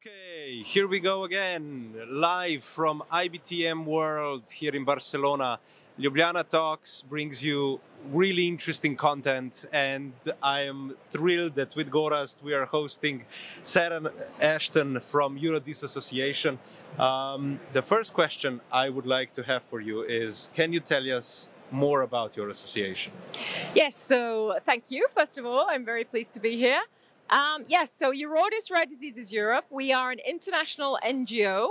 Okay, here we go again, live from IBTM World here in Barcelona. Ljubljana Talks brings you really interesting content, and I am thrilled that with Gorazd we are hosting Sharon Ashton from EURORDIS Association. The first question I would like to have for you is, can you tell us more about your association? Yes, so thank you. First of all, I'm very pleased to be here. Yes, so EURORDIS Rare Diseases Europe, we are an international NGO.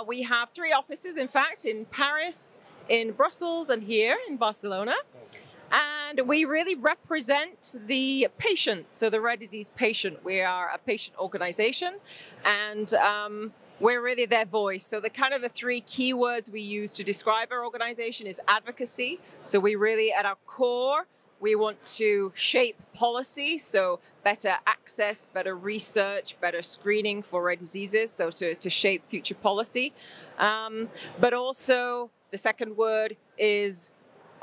We have 3 offices, in fact, in Paris, in Brussels, and here in Barcelona. And we really represent the patient, so the rare disease patient. We are a patient organization, and we're really their voice. So the 3 keywords we use to describe our organization is advocacy. So we really, at our core, we want to shape policy, so better access, better research, better screening for rare diseases, so to shape future policy. But also, the second word is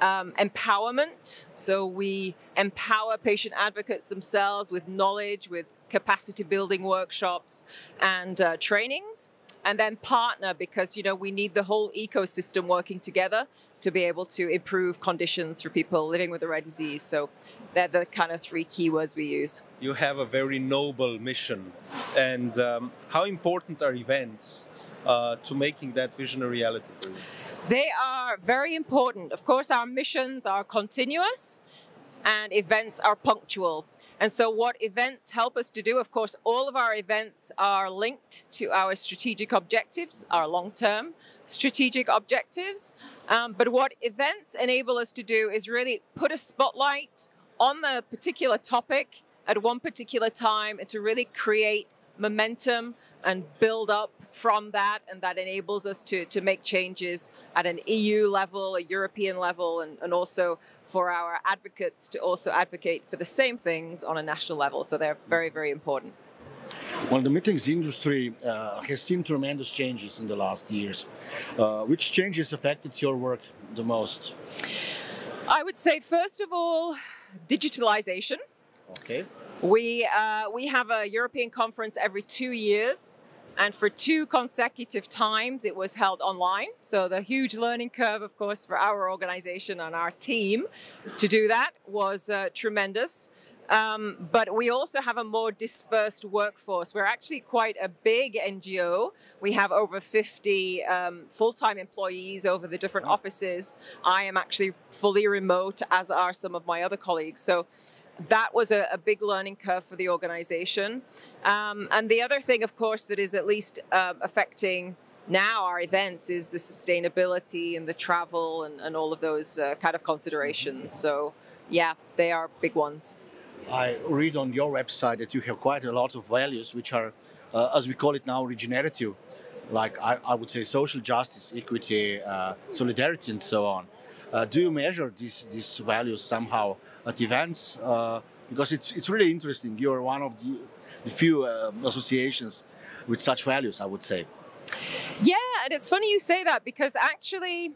empowerment. So we empower patient advocates themselves with knowledge, with capacity building workshops and trainings. And then partner, because we need the whole ecosystem working together to be able to improve conditions for people living with a rare disease. So they're the 3 keywords we use. You have a very noble mission. And how important are events to making that vision a reality for you? They are very important. Of course, our missions are continuous and events are punctual. And so what events help us to do, of course, all of our events are linked to our strategic objectives, our long-term strategic objectives. But what events enable us to do is really put a spotlight on the particular topic at one particular time and to really create momentum and build up from that, and that enables us to make changes at an EU level, a European level, and also for our advocates to also advocate for the same things on a national level. So they're very, very important. Well, the meetings industry has seen tremendous changes in the last years. Which changes affected your work the most? I would say, first of all, digitalization. Okay. We have a European conference every 2 years, and for 2 consecutive times it was held online. So the huge learning curve, of course, for our organization and our team to do that was tremendous. But we also have a more dispersed workforce. We're actually quite a big NGO. We have over 50 full-time employees over the different offices. I am actually fully remote, as are some of my other colleagues. So that was a big learning curve for the organization. And the other thing, of course, that is at least affecting now our events is the sustainability and the travel and all of those considerations. So, yeah, they are big ones. I read on your website that you have quite a lot of values which are, as we call it now, regenerative. Like I would say social justice, equity, solidarity, and so on. Do you measure these values somehow at events? Because it's really interesting. You're one of the few associations with such values, I would say. Yeah, and it's funny you say that, because actually,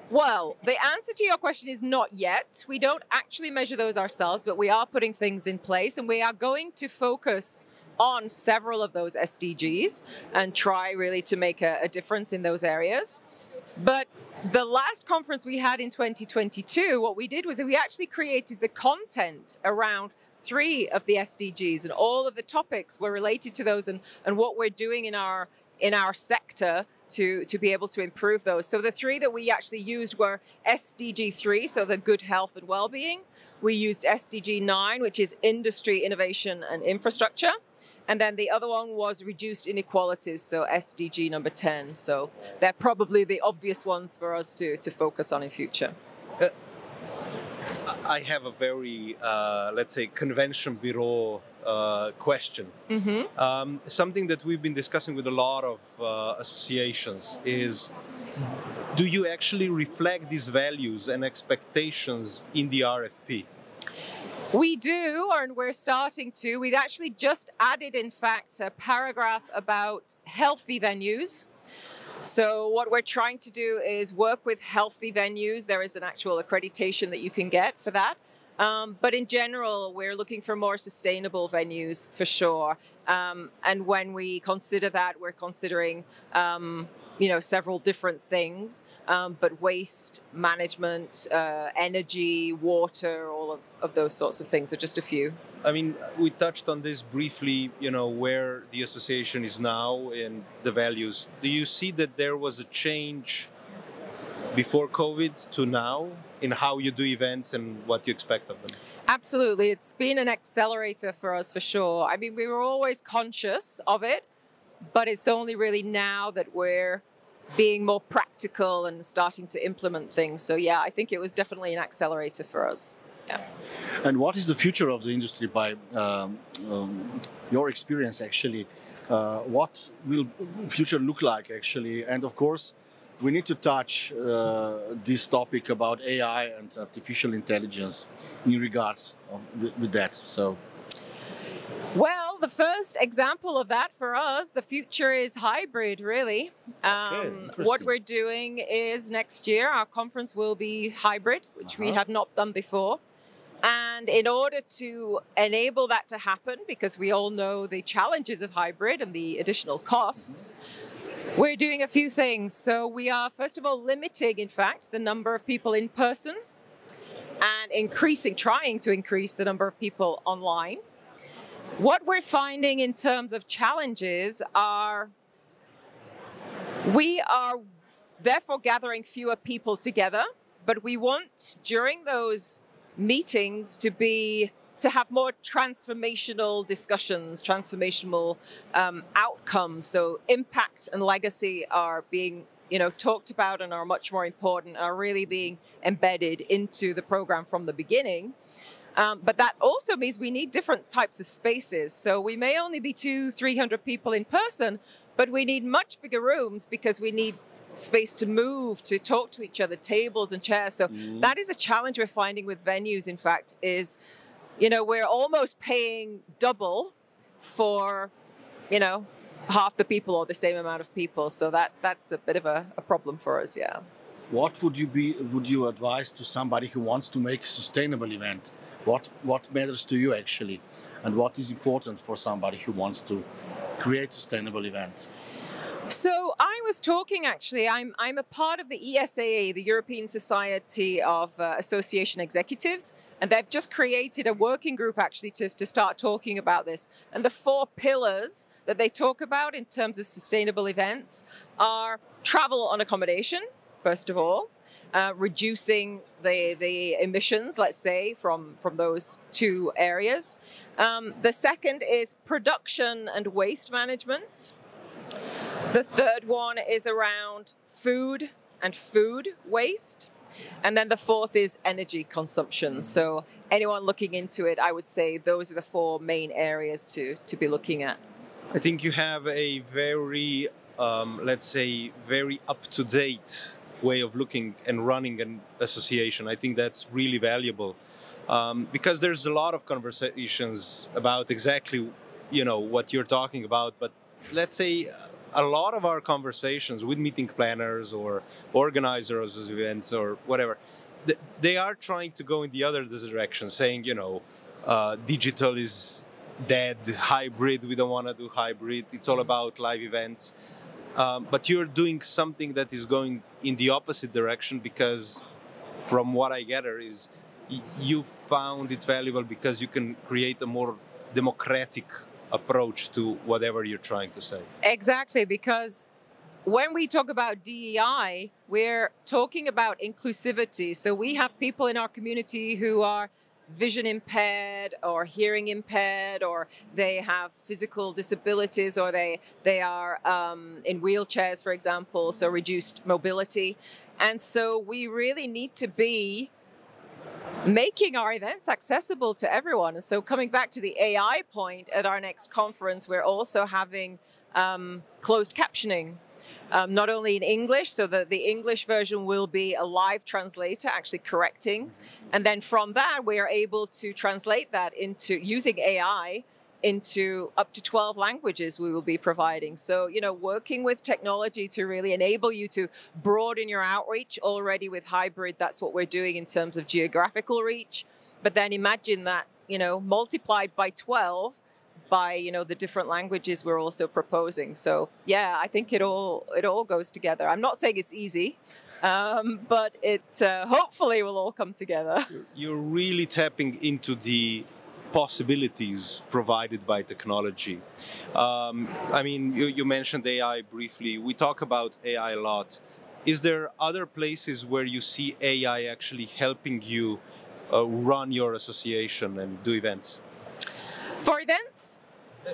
well, the answer to your question is not yet. We don't actually measure those ourselves, but we are putting things in place, and we are going to focus on several of those SDGs and try really to make a difference in those areas. But the last conference we had in 2022, what we did was we actually created the content around 3 of the SDGs, and all of the topics were related to those and what we're doing in our sector to be able to improve those. So the 3 that we actually used were SDG 3, so the good health and well-being. We used SDG 9, which is industry, innovation, and infrastructure. And then the other one was reduced inequalities, so SDG number 10. So they're probably the obvious ones for us to focus on in future. I have a very, let's say, convention bureau question. Mm-hmm. Something that we've been discussing with a lot of associations is, do you actually reflect these values and expectations in the RFP? We do, and we're starting to. We've actually just added, in fact, a paragraph about healthy venues. So what we're trying to do is work with healthy venues. There is an actual accreditation that you can get for that. But in general, we're looking for more sustainable venues for sure. And when we consider that, we're considering several different things, but waste management, energy, water, all of those sorts of things are just a few. I mean, we touched on this briefly, where the association is now and the values. Do you see that there was a change before COVID to now in how you do events and what you expect of them? Absolutely. It's been an accelerator for us for sure. I mean, we were always conscious of it, but it's only really now that we're being more practical and starting to implement things. So yeah, I think it was definitely an accelerator for us. Yeah. And what is the future of the industry by your experience actually? What will future look like actually? And of course, we need to touch this topic about AI and artificial intelligence in regards with that. So. Well, the first example of that for us, the future is hybrid, really. What we're doing is next year, our conference will be hybrid, which we have not done before. And in order to enable that to happen, because we all know the challenges of hybrid and the additional costs, we're doing a few things. So we are, first of all, limiting, in fact, the number of people in person and trying to increase the number of people online. What we're finding in terms of challenges are we are therefore gathering fewer people together, but we want during those meetings to have more transformational discussions, transformational outcomes. So impact and legacy are being talked about and are much more important, are really being embedded into the program from the beginning. But that also means we need different types of spaces. So we may only be 200-300 people in person, but we need much bigger rooms because we need space to move, to talk to each other, tables and chairs. So that is a challenge we're finding with venues, in fact, is, we're almost paying double for, half the people or the same amount of people. So that's a bit of a problem for us, yeah. What would you advise to somebody who wants to make a sustainable event? What matters to you actually? And what is important for somebody who wants to create a sustainable event? So I was talking, actually, I'm a part of the ESAA, the European Society of Association Executives, and they've just created a working group actually to start talking about this. And the 4 pillars that they talk about in terms of sustainable events are travel and accommodation, first of all, reducing the emissions, let's say, from those 2 areas. The second is production and waste management. The third one is around food and food waste. And then the fourth is energy consumption. So anyone looking into it, I would say those are the 4 main areas to be looking at. I think you have a very, let's say, very up-to-date way of looking and running an association. I think that's really valuable because there's a lot of conversations about exactly, what you're talking about. But let's say a lot of our conversations with meeting planners or organizers of events or whatever, they are trying to go in the other direction, saying, digital is dead, hybrid, we don't want to do hybrid, it's all about live events. But you're doing something that is going in the opposite direction because from what I gather is you found it valuable because you can create a more democratic approach to whatever you're trying to say. Exactly, because when we talk about DEI, we're talking about inclusivity. So we have people in our community who are vision impaired or hearing impaired, or they have physical disabilities, or they are in wheelchairs, for example, so reduced mobility. And so we really need to be making our events accessible to everyone. And so coming back to the AI point, at our next conference, we're also having closed captioning, not only in English, so that the English version will be a live translator actually correcting. And then from that, we are able to translate that into using AI into up to 12 languages we will be providing. So, working with technology to really enable you to broaden your outreach. Already with hybrid, that's what we're doing in terms of geographical reach. But then imagine that, multiplied by 12 by, the different languages we're also proposing. So, yeah, I think it all goes together. I'm not saying it's easy, but it hopefully will all come together. You're really tapping into the possibilities provided by technology. You mentioned AI briefly. We talk about AI a lot. Is there other places where you see AI actually helping you run your association and do events? For events?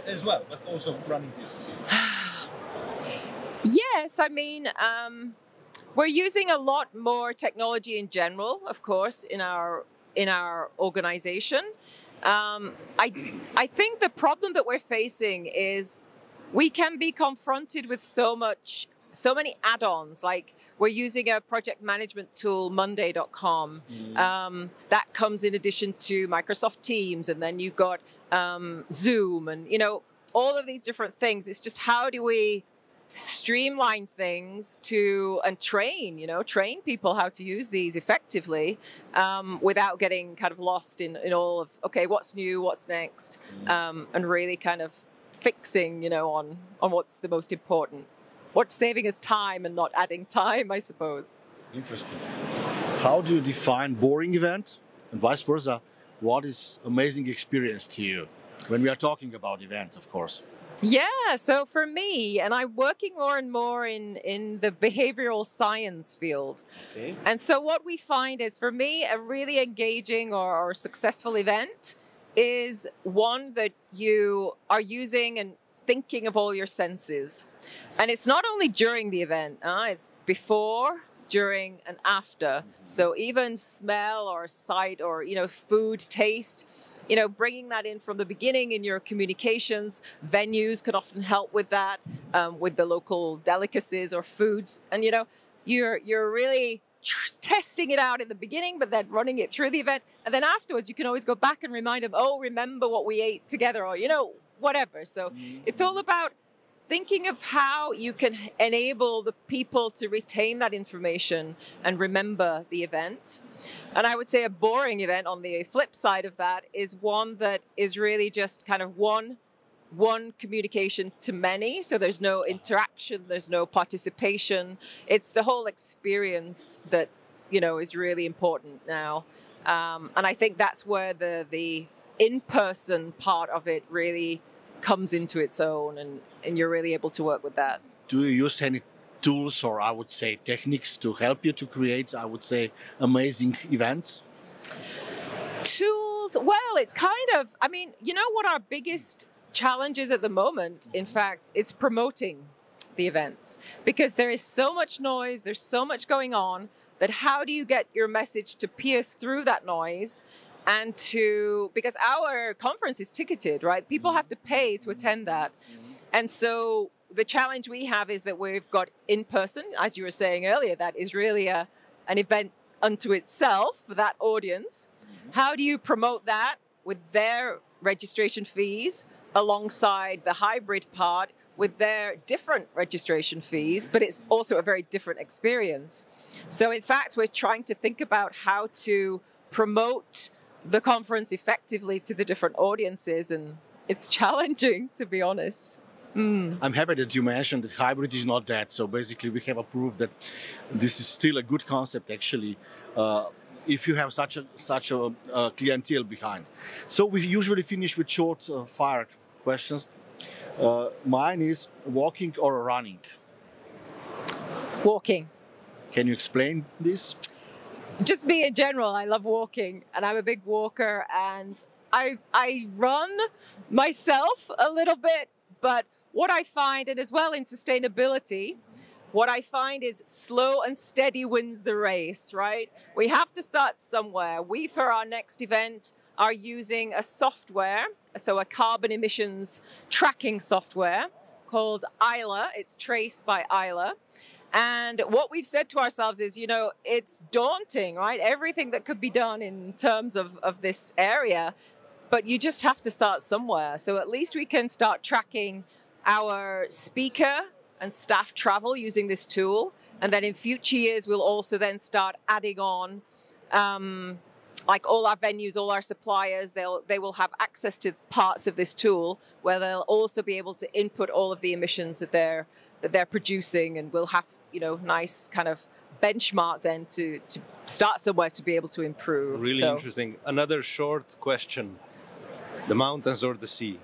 As well, but also running the association. Yes, we're using a lot more technology in general, of course, in our organization. I think the problem that we're facing is we can be confronted with so many add-ons. Like we're using a project management tool, Monday.com. That comes in addition to Microsoft Teams, and then you've got Zoom, and all of these different things. It's just how do we streamline things and train people how to use these effectively without getting kind of lost in all of, okay, what's new, what's next, and really kind of fixing, on what's the most important. What's saving us time and not adding time, I suppose. Interesting. How do you define boring event and vice versa? What is amazing experience to you when we are talking about events, of course? Yeah, so for me, and I'm working more and more in the behavioral science field. Okay. And so what we find is, for me, a really engaging or successful event is one that you are using and thinking of all your senses. And it's not only during the event, it's before, during, and after. So even smell or sight or, food, taste, bringing that in from the beginning in your communications. Venues can often help with that, with the local delicacies or foods. And, you're really testing it out in the beginning, but then running it through the event. And then afterwards, you can always go back and remind them, oh, remember what we ate together, or, whatever. So it's all about thinking of how you can enable the people to retain that information and remember the event. And I would say a boring event on the flip side of that is one that is really just kind of one communication to many. So there's no interaction, there's no participation. It's the whole experience that, is really important now. And I think that's where the in-person part of it really comes into its own, and you're really able to work with that. Do you use any tools or, I would say, techniques to help you to create, I would say, amazing events? Tools? Well, it's kind of, what our biggest challenge is at the moment, in fact, it's promoting the events. Because there is so much noise, there's so much going on, that how do you get your message to pierce through that noise? And because our conference is ticketed, right? People have to pay to attend that. And so the challenge we have is that we've got in person, as you were saying earlier, that is really an event unto itself for that audience. How do you promote that with their registration fees alongside the hybrid part with their different registration fees, but it's also a very different experience. So in fact, we're trying to think about how to promote the conference effectively to the different audiences, and it's challenging, to be honest. I'm happy that you mentioned that hybrid is not dead. So basically, we have approved that this is still a good concept, actually, if you have such a clientele behind. So we usually finish with short fire questions. Mine is walking or running? Walking. Can you explain this? Just me in general, I love walking, and I'm a big walker, and I run myself a little bit, but what I find, and as well in sustainability, what I find is slow and steady wins the race, right? We have to start somewhere. We, for our next event, are using a software, so a carbon emissions tracking software called Isla. It's traced by Isla. And what we've said to ourselves is, it's daunting, right? Everything that could be done in terms of this area. but you just have to start somewhere. So at least we can start tracking our speaker and staff travel using this tool. And then in future years, we'll also then start adding on like all our venues, all our suppliers, they will have access to parts of this tool where they'll also be able to input all of the emissions that they're producing, and we'll have, you know, nice kind of benchmark then to start somewhere to be able to improve. Really interesting. Another short question: the mountains or the sea?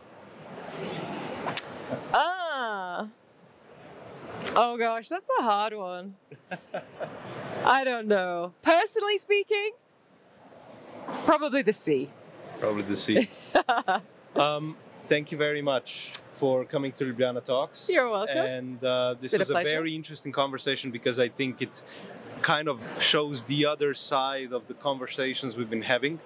Oh gosh, that's a hard one. I don't know. Personally speaking, probably the sea. Probably the sea. Thank you very much for coming to Ljubljana Talks. You're welcome. And this was a very interesting conversation, because I think it kind of shows the other side of the conversations we've been having.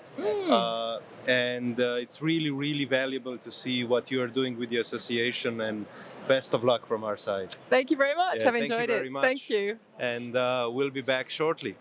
And it's really, really valuable to see what you are doing with the association, and best of luck from our side. Thank you very much. Yeah, I've enjoyed it. Thank you very much. Thank you. And we'll be back shortly.